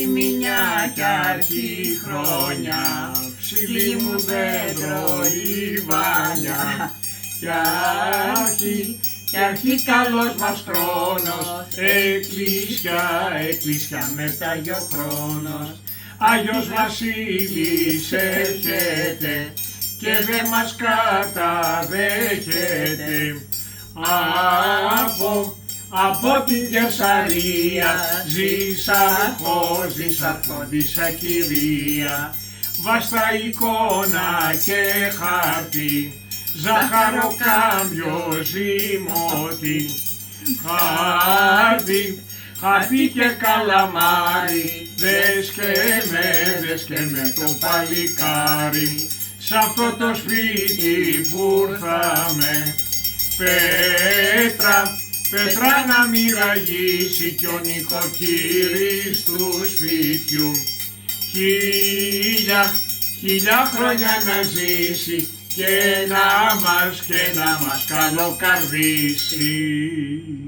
λιμινιά κι αρχή χρόνια, ψηλή μου δέντρο λιβάνια, κι αρχή καλός μας χρόνος, εκκλησιά μετά ο χρόνος. Άγιος Βασίλης έρχεται και δε μας καταδέχεται. Από την Κεσαρία ζήσαρχόντισσα κυρία, βάστα εικόνα και χάρτη, ζάχαρο-κάμπιο ζυμώτη, χάρτη και καλαμάρι, δες και με το παλικάρι, σ' αυτό το σπίτι που ήρθαμε, πέτρα να μοιραγήσει κι ο νοικοκύρης του σπιτιού, χίλια χρόνια να ζήσει και να μας καλοκαρδίσει.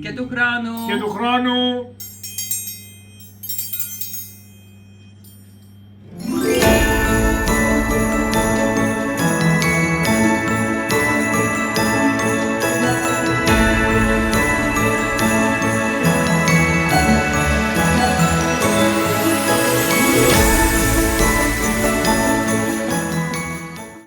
Και του χρόνου. Και του χρόνου.